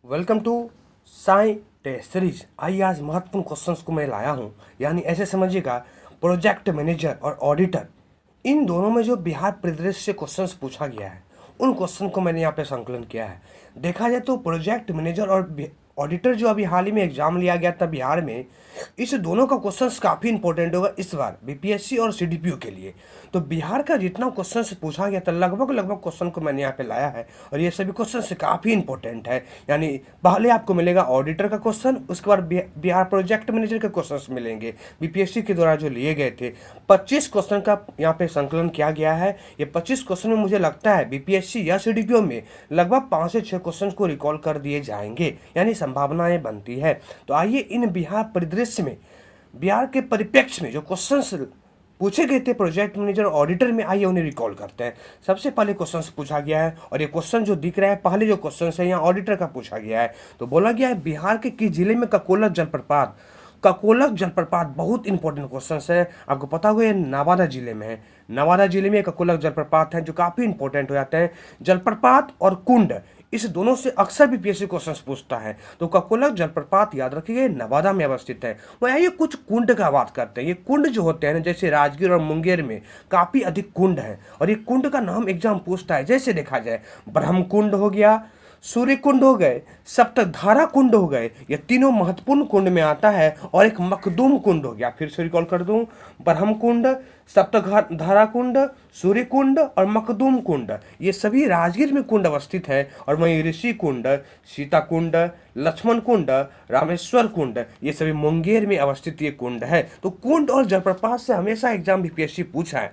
Welcome to Sai test series. आइए आज महत्वपूर्ण क्वेश्चंस को मैं लाया हूँ, यानी ऐसे समझिएगा प्रोजेक्ट मैनेजर और ऑडिटर, इन दोनों में जो बिहार परिदृश्य से क्वेश्चंस पूछा गया है उन क्वेश्चन को मैंने यहाँ पे संकलन किया है। देखा जाए तो प्रोजेक्ट मैनेजर और ऑडिटर जो अभी हाल ही में एग्जाम लिया गया था बिहार में, इस दोनों का क्वेश्चंस काफ़ी इंपॉर्टेंट होगा इस बार बीपीएससी और सीडीपीओ के लिए। तो बिहार का जितना क्वेश्चंस पूछा गया था लगभग क्वेश्चन को मैंने यहाँ पे लाया है और ये सभी क्वेश्चन काफ़ी इंपॉर्टेंट है। यानी पहले आपको मिलेगा ऑडिटर का क्वेश्चन, उसके बाद बिहार प्रोजेक्ट मैनेजर के क्वेश्चन मिलेंगे बीपीएससी के द्वारा जो लिए गए थे। 25 क्वेश्चन का यहाँ पे संकलन किया गया है। ये 25 क्वेश्चन में मुझे लगता है बीपीएससी या सीडीपीओ में लगभग 5 से 6 क्वेश्चन को रिकॉल कर दिए जाएंगे, यानी संभावनाएं बनती है। तो आइए इन बिहार परिदृश्य में, बिहार के परिप्रेक्ष्य में जो क्वेश्चंस पूछे गए थे प्रोजेक्ट मैनेजर ऑडिटर में, आइए उन्हें रिकॉल करते हैं। सबसे पहले क्वेश्चंस पूछा गया है और ये क्वेश्चन जो दिख रहा है पहले जो क्वेश्चन है यहाँ ऑडिटर का पूछा गया है। तो बोला गया है बिहार के किस जिले में ककोलत जलप्रपात, ककोलत जलप्रपात बहुत इंपॉर्टेंट क्वेश्चन है। आपको पता होगा ये नवादा जिले में है। नवादा जिले में ककोलत जलप्रपात है जो काफ़ी इंपॉर्टेंट हो जाते हैं। जलप्रपात और कुंड, इस दोनों से अक्सर बीपीएससी क्वेश्चंस पूछता है। तो ककोलत जलप्रपात याद रखिए नवादा में अवस्थित है। वह ये कुछ कुंड का बात करते हैं। ये कुंड जो होते हैं ना, जैसे राजगीर और मुंगेर में काफ़ी अधिक कुंड है और ये कुंड का नाम एग्जाम पूछता है। जैसे देखा जाए ब्रह्म कुंड हो गया, सूर्य कुंड हो गए, सप्तधारा कुंड हो गए, ये तीनों महत्वपूर्ण कुंड में आता है। और एक मखदूम कुंड हो गया, फिर से रिकॉल कर दूं, ब्रह्म कुंड, सप्तधारा कुंड, सूर्य कुंड और मखदूम कुंड, ये सभी राजगीर में कुंड अवस्थित है। और वहीं ऋषि कुंड, सीता कुंड, लक्ष्मण कुंड, रामेश्वर कुंड, ये सभी मुंगेर में अवस्थित ये कुंड है। तो कुंड और जलप्रपात से हमेशा एग्जाम बीपीएससी पूछा है।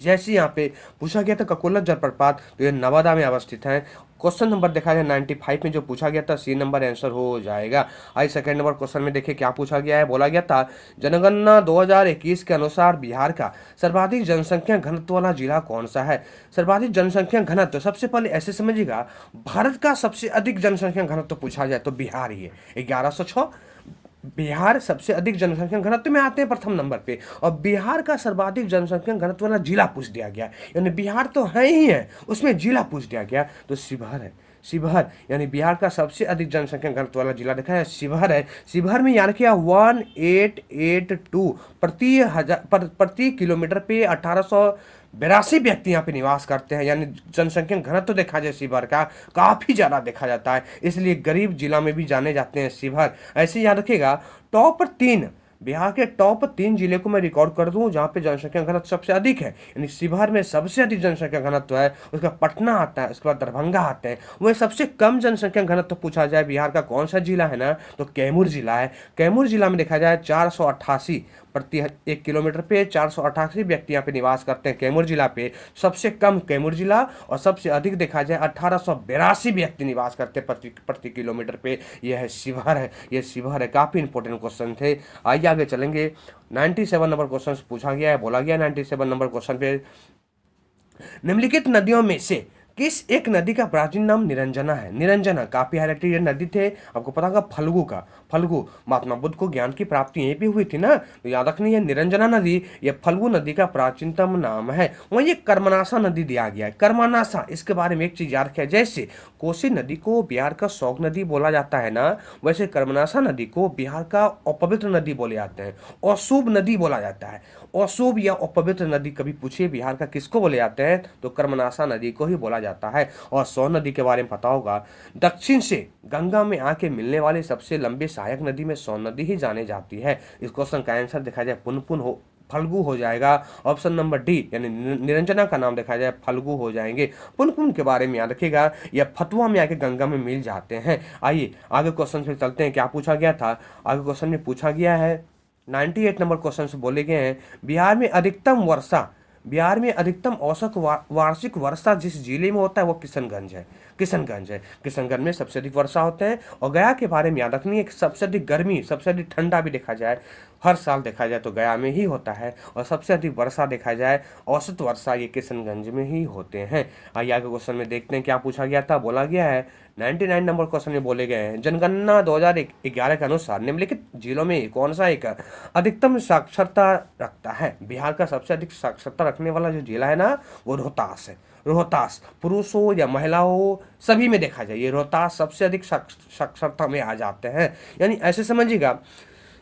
जैसे यहाँ पे पूछा गया था ककोलत जलप्रपात, तो ये नवादा में अवस्थित है। क्वेश्चन नंबर देखा जाए 95 में जो पूछा गया था सी नंबर आंसर हो जाएगा। आई सेकंड नंबर क्वेश्चन में देखिए क्या पूछा गया है। बोला गया था जनगणना 2021 के अनुसार बिहार का सर्वाधिक जनसंख्या घनत्व वाला जिला कौन सा है। सर्वाधिक जनसंख्या घनत्व, सबसे पहले ऐसे समझिएगा भारत का सबसे अधिक जनसंख्या घनत्व पूछा जाए तो बिहार ही है, 1106। बिहार सबसे अधिक जनसंख्या घनत्व में आते हैं प्रथम नंबर पे। और बिहार का सर्वाधिक जनसंख्या घनत्व वाला जिला पूछ दिया गया, यानी बिहार तो है ही है, उसमें जिला पूछ दिया गया तो शिवहर है। शिवहर यानी बिहार का सबसे अधिक जनसंख्या घनत्व वाला जिला देखा है शिवहर है। शिवहर में याद किया 1882 प्रति किलोमीटर पे 1882 व्यक्ति यहाँ पे निवास करते हैं, यानी जनसंख्या घनत्व तो देखा जाए शिवहर का काफ़ी ज़्यादा देखा जाता है, इसलिए गरीब जिला में भी जाने जाते हैं शिवहर। ऐसे याद रखिएगा टॉप 3, बिहार के टॉप 3 जिले को मैं रिकॉर्ड कर दूं जहाँ पे जनसंख्या घनत्व सबसे अधिक है, यानी शिवहर में सबसे अधिक जनसंख्या घनत्व है, उसका पटना आता है, उसके बाद दरभंगा आते हैं। वही सबसे कम जनसंख्या घनत्व पूछा जाए बिहार का कौन सा जिला है ना, तो कैमूर जिला है। कैमूर जिला में देखा जाए 488 प्रति 1 किलोमीटर पे 488 व्यक्ति यहाँ पे निवास करते हैं कैमूर जिला पे। सबसे कम कैमूर जिला और सबसे अधिक देखा जाए 1882 व्यक्ति निवास करते हैं प्रति किलोमीटर पे, यह है शिवहर है। ये शिवहर है। काफ़ी इंपॉर्टेंट क्वेश्चन थे। आइए आगे चलेंगे। 97 नंबर क्वेश्चन पूछा गया है। बोला गया 97 नंबर क्वेश्चन पे निम्नलिखित नदियों में से किस एक नदी का प्राचीन नाम निरंजना है। निरंजना काफी हाईलाइटेड नदी थे, आपको पता होगा फल्गु का। फल्गु, महात्मा बुद्ध को ज्ञान की प्राप्ति यहीं पे हुई थी ना, तो याद रखनी है निरंजना नदी ये फल्गु नदी का प्राचीनतम नाम है। वहीं एक कर्मनाशा नदी दिया गया है। कर्मनाशा, इसके बारे में एक चीज याद रखिए, जैसे कोसी नदी को बिहार का शौक नदी बोला जाता है ना, वैसे कर्मनाशा नदी को बिहार का अपवित्र नदी बोले जाते हैं, अशुभ नदी बोला जाता है। अशुभ या अपवित्र नदी कभी पूछिए बिहार का किसको बोले जाते हैं, तो कर्मनाशा नदी को ही बोला जाता है। और सोन नदी के बारे में पता होगा, दक्षिण से गंगा में आके मिलने वाली सबसे लंबी सहायक नदी में सोन नदी ही जानी जाती है। इस क्वेश्चन का आंसर देखा जाए पुनपुन हो फल्गु हो जाएगा। ऑप्शन नंबर डी, यानी निरंजना का नाम देखा जाए फल्गु हो जाएंगे। पुनपुन के बारे में याद रखिएगा, यह फतुआ में आके गंगा में मिल जाते हैं। आइए आगे क्वेश्चन पे चलते हैं। क्या पूछा गया था आगे क्वेश्चन में? पूछा गया है 98 नंबर क्वेश्चन से बोले गए हैं बिहार में अधिकतम औसत वार्षिक वर्षा जिस जिले में होता है वो किशनगंज है। किशनगंज में सबसे अधिक वर्षा होते हैं। और गया के बारे में याद रखनी है कि सबसे अधिक गर्मी, सबसे अधिक ठंडा भी देखा जाए हर साल देखा जाए तो गया में ही होता है। और सबसे अधिक वर्षा देखा जाए औसत वर्षा ये किशनगंज में ही होते हैं। आइए आगे क्वेश्चन में देखते हैं क्या पूछा गया था। बोला गया है 99 नंबर क्वेश्चन में बोले गए हैं जनगणना 2011 के अनुसार निम्नलिखित जिलों में कौन सा एक अधिकतम साक्षरता रखता है। बिहार का सबसे अधिक साक्षरता रखने वाला जो जिला है ना वो रोहतास है। रोहतास, पुरुष हो या महिला हो, सभी में देखा जाए ये रोहतास सबसे अधिक साक्षरता में आ जाते हैं। यानी ऐसे समझिएगा,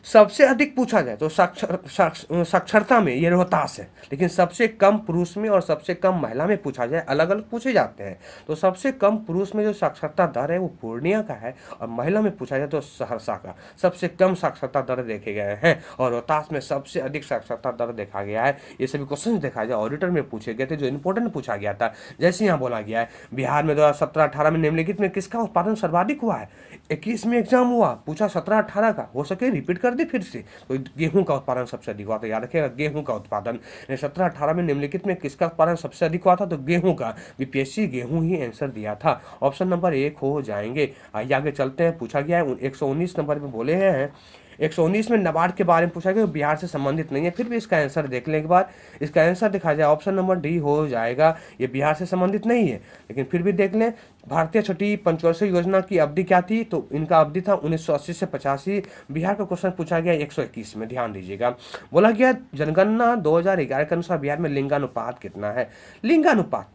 सबसे अधिक पूछा जाए तो साक्षरता में ये रोहतास है, लेकिन सबसे कम पुरुष में और सबसे कम महिला में पूछा जाए, अलग अलग पूछे जाते हैं। तो सबसे कम पुरुष में जो साक्षरता दर है वो पूर्णिया का है, और महिला में पूछा जाए तो सहरसा का। सबसे कम साक्षरता दर देखे गए हैं, और रोहतास में सबसे अधिक साक्षरता दर देखा गया है। ये सभी क्वेश्चन देखा जाए ऑडिटर में पूछे गए थे, जो इंपॉर्टेंट पूछा गया था। जैसे यहाँ बोला गया है, बिहार में 2017-18 में निम्नलिखित में किसका उत्पादन सर्वाधिक हुआ है। 21 में एग्जाम हुआ, पूछा 17-18 का, हो सके रिपीट कर दे फिर से। तो गेहूं का उत्पादन सबसे अधिक हुआ था, याद रखिएगा गेहूं का उत्पादन। 17-18 में निम्नलिखित में किसका उत्पादन सबसे अधिक हुआ था, तो गेहूं का। बीपीएससी गेहूं ही आंसर दिया था, ऑप्शन नंबर 1 हो जाएंगे। आइए आगे चलते हैं। पूछा गया है 119 नंबर पे बोले हैं, 119 में नाबार्ड के बारे में पूछा गया, बिहार से संबंधित नहीं है, फिर भी इसका आंसर देख लें एक बार। इसका आंसर दिखा जाए, ऑप्शन नंबर डी हो जाएगा। ये बिहार से संबंधित नहीं है, लेकिन फिर भी देख लें। भारतीय छठी पंचवर्षीय योजना की अवधि क्या थी, तो इनका अवधि था 1980 से 85। बिहार का क्वेश्चन पूछा गया 121 में, ध्यान दीजिएगा। बोला गया जनगणना 2011 के अनुसार बिहार में लिंगानुपात कितना है। लिंगानुपात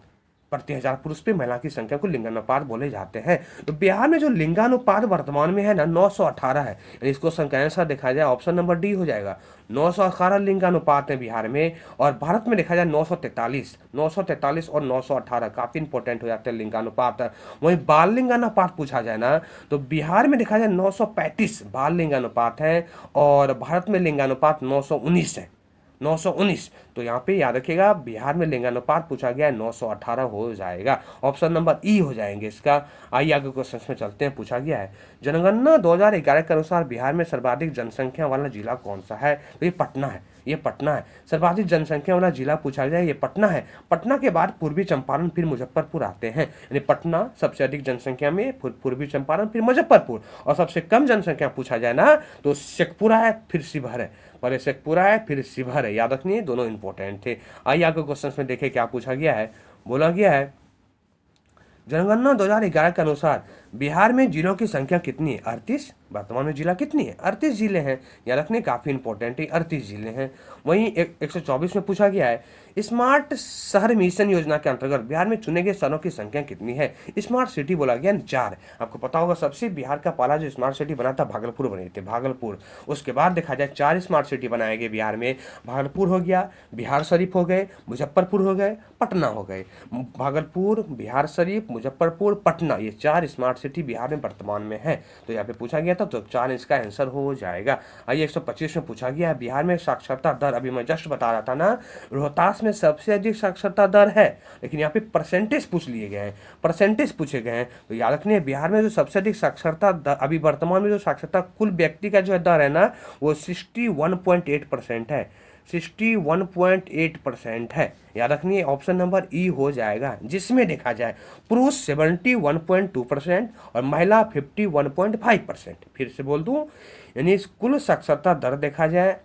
प्रति हजार पुरुष पे महिला की संख्या को लिंगानुपात बोले जाते हैं। तो बिहार में जो लिंगानुपात वर्तमान में है ना 918 है। इस क्वेश्चन का आंसर देखा जाए, ऑप्शन नंबर डी हो जाएगा। 918 लिंगानुपात है बिहार में, और भारत में देखा जाए 943 और 918 काफी इंपॉर्टेंट हो जाते हैं लिंगानुपात। वहीं बाल लिंगानुपात पूछा जाए ना, तो बिहार में देखा जाए 935 बाल लिंगानुपात है, और भारत में लिंगानुपात 919 है, 919। तो यहाँ पे याद रखिएगा, बिहार में लिंगानुपात पूछा गया है 918 हो जाएगा, ऑप्शन नंबर ई हो जाएंगे इसका। आइए आगे क्वेश्चन में चलते हैं। पूछा गया है जनगणना 2011 के अनुसार बिहार में सर्वाधिक जनसंख्या वाला जिला कौन सा है, तो ये पटना है। ये पटना है, सर्वाधिक जनसंख्या वाला जिला पूछा गया है, ये पटना है। पटना के बाद पूर्वी चंपारण फिर मुजफ्फरपुर आते हैं, यानी पटना सबसे अधिक जनसंख्या में, पूर्वी चंपारण फिर मुजफ्फरपुर, और सबसे कम जनसंख्या पूछा जाए ना तो शेखपुरा है फिर शिवहर है। पहले शेखपुरा है फिर शिवहर है, याद रखिए दोनों इंपॉर्टेंट थे। आइए आगे क्वेश्चन में देखें क्या पूछा गया है। बोला गया है जनगणना 2011 के अनुसार बिहार में जिलों की संख्या कितनी है, 38। वर्तमान में जिला कितनी है, 38 जिले हैं, याद रखने काफी इंपॉर्टेंट है, 38 जिले हैं। वहीं 124 में पूछा गया है स्मार्ट शहर मिशन योजना के अंतर्गत बिहार में चुने गए शहरों की संख्या कितनी है। स्मार्ट सिटी बोला गया 4। आपको पता होगा सबसे बिहार का पहला जो स्मार्ट सिटी बना था भागलपुर बने थे, भागलपुर। उसके बाद देखा जाए 4 स्मार्ट सिटी बनाए गए बिहार में। भागलपुर हो गया, बिहार शरीफ हो गए, मुजफ्फरपुर हो गए, पटना हो गए। भागलपुर, बिहार शरीफ, मुजफ्फरपुर, पटना, ये 4 स्मार्ट सिटी बिहार में वर्तमान में है। तो यहाँ पे पूछा गया था, तो 4 इसका आंसर हो जाएगा। आइए 125 में पूछा गया है बिहार में साक्षरता दर, अभी मैं जस्ट बता रहा था ना, रोहतास में सबसे अधिक साक्षरता दर है, लेकिन यहाँ पे परसेंटेज पूछ लिए गए हैं, परसेंटेज पूछे गए हैं। तो याद रखनी है बिहार में जो सबसे अधिक साक्षरता दर अभी वर्तमान में जो साक्षरता कुल व्यक्ति का जो दर है ना, वो 61.8% है, 61.8% है। याद रखनी है ऑप्शन नंबर ई हो जाएगा, जिसमें देखा जाए पुरुष 71.2% और महिला 51.5%। फिर से बोल दूं, यानी कुल साक्षरता दर देखा जाए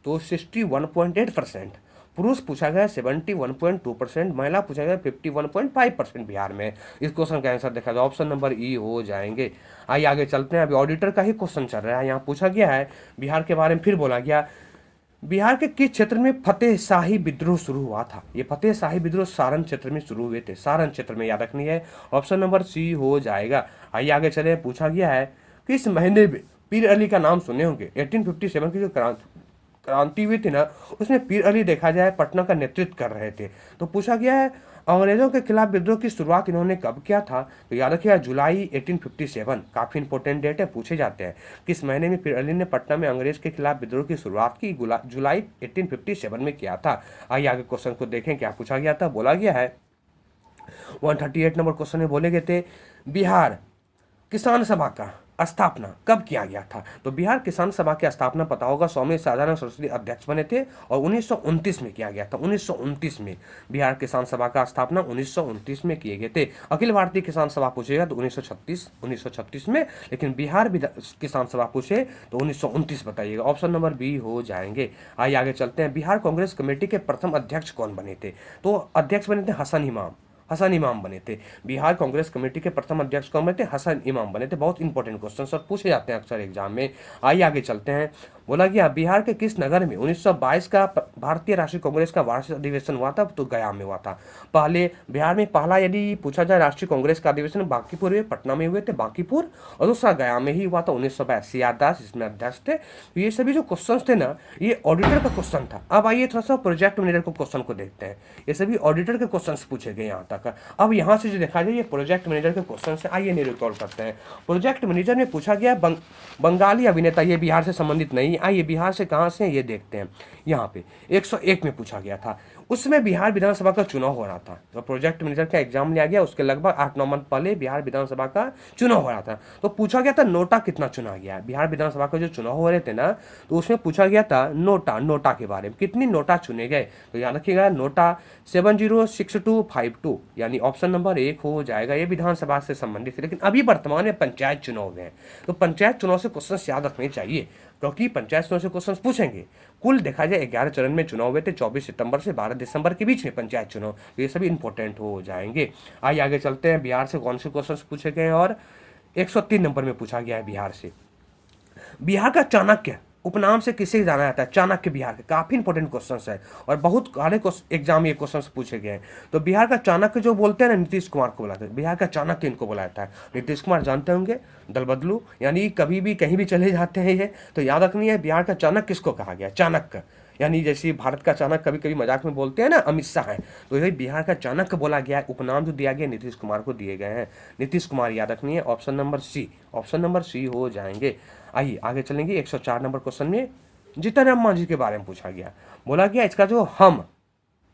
तो 61.8%, पुरुष पूछा गया 71.2%, महिला पूछा गया 51.5% बिहार में। इस क्वेश्चन का आंसर देखा जाए ऑप्शन नंबर ई हो जाएंगे। आइए आगे चलते हैं, अभी ऑडिटर का ही क्वेश्चन चल रहा है। यहाँ पूछा गया है बिहार के बारे में, फिर बोला गया बिहार के किस क्षेत्र में फतेह शाही विद्रोह शुरू हुआ था। ये फतेह शाही विद्रोह सारण क्षेत्र में शुरू हुए थे, सारण क्षेत्र में, याद रखनी है, ऑप्शन नंबर सी हो जाएगा। आइए आगे चले। पूछा गया है किस महीने में, पीर अली का नाम सुने होंगे, 1857 की जो क्रांति हुई थी ना, उसमें पीर अली देखा जाए पटना का नेतृत्व कर रहे थे। तो पूछा गया है अंग्रेजों के खिलाफ विद्रोह की शुरुआत इन्होंने कब किया था, तो याद रखिएगा जुलाई 1857, काफी इंपॉर्टेंट डेट है, पूछे जाते हैं किस महीने में पीर अली ने पटना में अंग्रेज के खिलाफ विद्रोह की शुरुआत की, जुलाई 1857 में किया था। आइए आगे क्वेश्चन को देखें क्या पूछा गया था। बोला गया है 138 नंबर क्वेश्चन में बोले गए थे बिहार किसान सभा का स्थापना कब किया गया था। तो बिहार किसान सभा की स्थापना पता होगा स्वामी सदानंद सरस्वती अध्यक्ष बने थे, और 1929 में किया गया था। 1929 में बिहार किसान सभा का स्थापना 1929 में किए गए थे। अखिल भारतीय किसान सभा पूछेगा तो 1936 में, लेकिन बिहार किसान सभा पूछे तो 1929 बताइएगा, ऑप्शन नंबर बी हो जाएंगे। आइए आगे चलते हैं। बिहार कांग्रेस कमेटी के प्रथम अध्यक्ष कौन बने थे, तो अध्यक्ष बने थे हसन इमाम बने थे। बिहार कांग्रेस कमेटी के प्रथम अध्यक्ष कौन बने थे, हसन इमाम बने थे। बहुत इंपॉर्टेंट क्वेश्चन सर पूछे जाते हैं अक्सर एग्जाम में। आइए आगे चलते हैं। बोला गया बिहार के किस नगर में 1922 का भारतीय राष्ट्रीय कांग्रेस का वार्षिक अधिवेशन हुआ था, तो गया में हुआ था। पहले बिहार में पहला यदि पूछा जाए राष्ट्रीय कांग्रेस का अधिवेशन बांकीपुर में, पटना में हुए थे बांकीपुर, और दूसरा गया में ही हुआ था 1982। याददाश्त इसमें अध्यक्ष थे। तो ये सभी जो क्वेश्चन थे ना, ये ऑडिटर का क्वेश्चन था। अब आइए थोड़ा सा प्रोजेक्ट मैनेजर को क्वेश्चन को देखते हैं। ये सभी ऑडिटर के क्वेश्चन पूछे गए यहाँ तक। अब यहाँ से जो देखा जाए ये प्रोजेक्ट मैनेजर के क्वेश्चन से, आइए नहीं रिकॉल करते हैं। प्रोजेक्ट मैनेजर में पूछा गया बंगाली अभिनेता, ये बिहार से संबंधित नहीं। आइए बिहार से कहाँ से ये देखते हैं। यहाँ पे 101 में पूछा गया था, उसमें बिहार विधानसभा का चुनाव हो रहा था। तो प्रोजेक्ट मैनेजर का एग्जाम लिया गया, उसके लगभग 8-9 मंथ पहले बिहार विधानसभा का चुनाव हो रहा था। तो पूछा गया था नोटा कितना चुना गया। बिहार विधानसभा का जो चुनाव हो रहे थे ना, तो उसमें पूछा गया था नोटा के बारे में, कितनी नोटा चुने गए। तो याद रखिएगा नोटा 706252, यानी ऑप्शन नंबर 1 हो जाएगा। ये विधानसभा से संबंधित है, लेकिन अभी वर्तमान में पंचायत चुनाव में है। तो पंचायत चुनाव से क्वेश्चन याद रखने चाहिए, क्योंकि पंचायत चुनाव से क्वेश्चन पूछेंगे। कुल देखा जाए 11 चरण में चुनाव हुए थे, 24 सितंबर से 12 दिसंबर के बीच में पंचायत चुनाव। तो ये सभी इंपॉर्टेंट हो जाएंगे। आइए आगे चलते हैं, बिहार से कौन से क्वेश्चन पूछे गए। और 103 नंबर में पूछा गया है बिहार से, बिहार का चाणक्य उपनाम से किसे जाना जाता है। चाणक्य बिहार के काफी इंपॉर्टेंट क्वेश्चन है, और बहुत सारे एग्जाम ये क्वेश्चन पूछे गए हैं। तो बिहार का चाणक्य जो बोलते हैं ना, नीतीश कुमार को बुलाते हैं। बिहार का चाणक्य इनको बुलाया जाता है। नीतीश कुमार जानते होंगे, दल बदलू, यानी कभी भी कहीं भी चले जाते हैं ये। तो याद रखनी है बिहार का चाणक्य किसको कहा गया, चाणक्य। यानी जैसे भारत का चाणक्य कभी कभी मजाक में बोलते हैं ना, अमित शाह है, तो यही बिहार का चाणक्य बोला गया है। उपनाम जो दिया गया नीतीश कुमार को दिए गए हैं। नीतीश कुमार याद रखनी है, option number C, option number C हो जाएंगे। आइए आगे चलेंगे। 104 नंबर क्वेश्चन में जीतनराम मांझी के बारे में पूछा गया। बोला गया इसका जो हम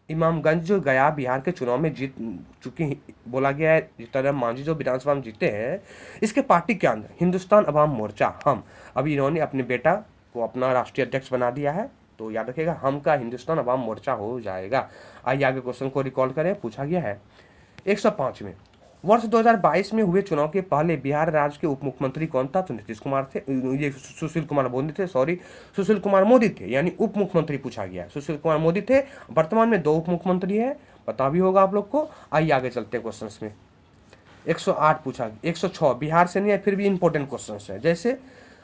इमामगंज जो गया बिहार के चुनाव में जीत चुकी, बोला गया है जीतनराम मांझी जो विधानसभा में जीते हैं, इसके पार्टी के अंदर हिंदुस्तान अवाम मोर्चा हम, अभी इन्होंने अपने बेटा को अपना राष्ट्रीय अध्यक्ष बना दिया है। तो याद रखिएगा हम का हिंदुस्तान अवाम मोर्चा हो जाएगा। आइए आगे क्वेश्चन को रिकॉल करें। पूछा गया है 105 में, वर्ष 2022 में हुए चुनाव के पहले बिहार राज्य के उप मुख्यमंत्री कौन था। तो नीतीश कुमार थे, ये सुशील कुमार मोदी थे, सॉरी सुशील कुमार मोदी थे, यानी उप मुख्यमंत्री पूछा गया। सुशील कुमार मोदी थे। वर्तमान में 2 उप मुख्यमंत्री है, पता भी होगा आप लोग को। आइए आगे चलते हैं क्वेश्चन में। 108 पूछा, 106 बिहार से नहीं है, फिर भी इंपॉर्टेंट क्वेश्चन है। जैसे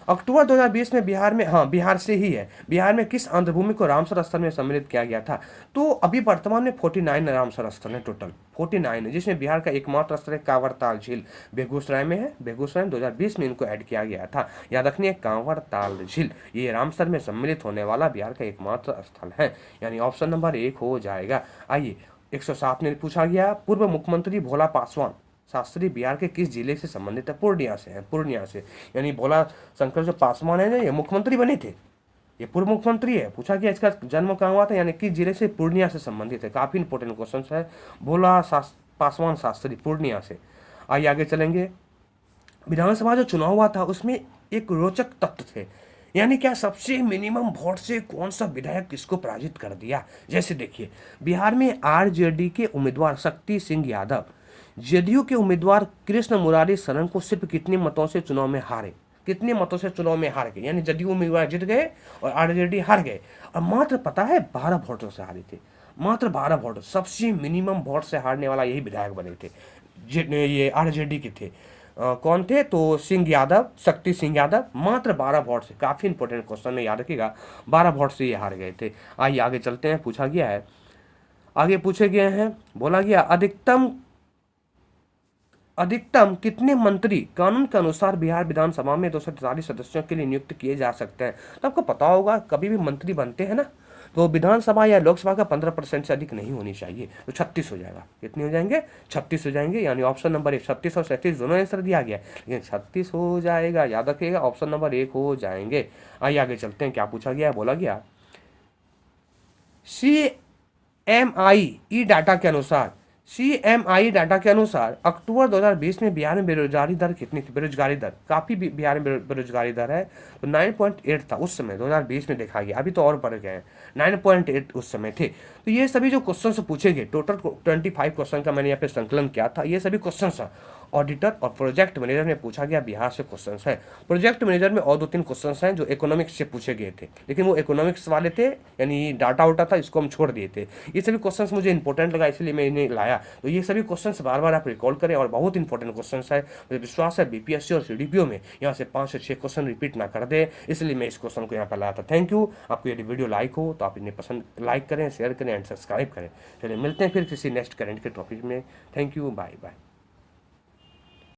अक्टूबर 2020 में बिहार में, हाँ बिहार से ही है, बिहार में किस आंध्रभूमि को रामसर स्थल में सम्मिलित किया गया था। तो अभी वर्तमान में 49 रामसर स्थल है, टोटल 49 है, जिसमें बिहार का एकमात्र स्थल है कांवरताल झील, बेगूसराय में है। बेगूसराय में 2020 में इनको ऐड किया गया था। याद रखिए कांवरताल झील, ये रामसर में सम्मिलित होने वाला बिहार का एकमात्र स्थल है, यानी ऑप्शन नंबर 1 हो जाएगा। आइए 107 में पूछा गया, पूर्व मुख्यमंत्री भोला पासवान शास्त्री बिहार के किस जिले से संबंधित है। पूर्णिया से है, पूर्णिया से, यानी भोला शंकर जो पासवान है ना, ये मुख्यमंत्री बने थे, ये पूर्व मुख्यमंत्री है। पूछा गया इसका जन्म कहाँ हुआ था, यानी किस जिले से, पूर्णिया से संबंधित है। काफी इंपॉर्टेंट क्वेश्चन है। भोला पासवान शास्त्री पूर्णिया से। आइए आगे चलेंगे। विधानसभा जो चुनाव हुआ था उसमें एक रोचक तथ्य थे, यानी क्या सबसे मिनिमम वोट से कौन सा विधायक किसको पराजित कर दिया। जैसे देखिए बिहार में आरजेडी के उम्मीदवार शक्ति सिंह यादव जदयू के उम्मीदवार कृष्ण मुरारी शरण को सिर्फ कितने मतों से चुनाव में हारे, कितने मतों से चुनाव में हार गए, यानी जदयू उम्मीदवार जीत गए और आरजेडी हार गए। और मात्र पता है 12 वोटों से हारे थे, मात्र 12 वोट। सबसे मिनिमम वोट से हारने वाला यही विधायक बने थे, ये आरजेडी के थे। कौन थे, तो सिंह यादव, शक्ति सिंह यादव, मात्र 12 वोट से। काफी इंपॉर्टेंट क्वेश्चन है, याद रखिएगा 12 वोट से ये हार गए थे। आइए आगे चलते हैं। पूछा गया है, आगे पूछे गए हैं, बोला गया अधिकतम कितने मंत्री कानून के अनुसार बिहार विधानसभा में 243 सदस्यों के लिए नियुक्त किए जा सकते हैं। तो आपको पता होगा कभी भी मंत्री बनते हैं ना, तो विधानसभा या लोकसभा का 15% से अधिक नहीं होनी चाहिए। तो 36 हो जाएगा। कितने हो जाएंगे, 36 हो जाएंगे, यानी ऑप्शन नंबर 1 36 और 37 दोनों आंसर दिया गया, लेकिन 36 हो जाएगा। याद रखिएगा ऑप्शन नंबर 1 हो जाएंगे। आइए आगे चलते हैं। क्या पूछा गया, बोला गया CMI डाटा के अनुसार, CMI डाटा के अनुसार अक्टूबर 2020 में बिहार में बेरोजगारी दर कितनी थी। बेरोजगारी दर, काफी बिहार में बेरोजगारी दर है, तो 9.8 था उस समय 2020 में देखा गया। अभी तो और बढ़ गए हैं, 9.8 उस समय थे। तो ये सभी जो क्वेश्चन पूछे गए, टोटल 25 क्वेश्चन का मैंने यहाँ पे संकलन किया था, ये सभी क्वेश्चन ऑडिटर और प्रोजेक्ट मैनेजर में पूछा गया बिहार से क्वेश्चन है। प्रोजेक्ट मैनेजर में और 2-3 क्वेश्चन हैं जो इकोनॉमिक्स से पूछे गए थे, लेकिन वो इकोनॉमिक्स वाले थे, यानी डाटा उटा था, इसको हम छोड़ दिए थे। ये सभी क्वेश्चन मुझे इंपॉर्टेंट लगा, इसलिए मैं इन्हें लाया। तो ये सभी क्वेश्चन बार बार आप रिकॉल करें, और बहुत इंपॉर्टेंट क्वेश्चन है। मुझे विश्वास है बीपीएससी और सीडीपीओ में यहाँ से 5 से 6 क्वेश्चन रिपीट ना कर दे, इसलिए मैं इस क्वेश्चन को यहाँ पर लाया था। Thank you. आपको यदि वीडियो लाइक हो तो आप इन्हें पसंद लाइक करें, शेयर करें एंड सब्सक्राइब करें। चलिए मिलते हैं फिर किसी नेक्स्ट करंट के टॉपिक में। Thank you, bye bye.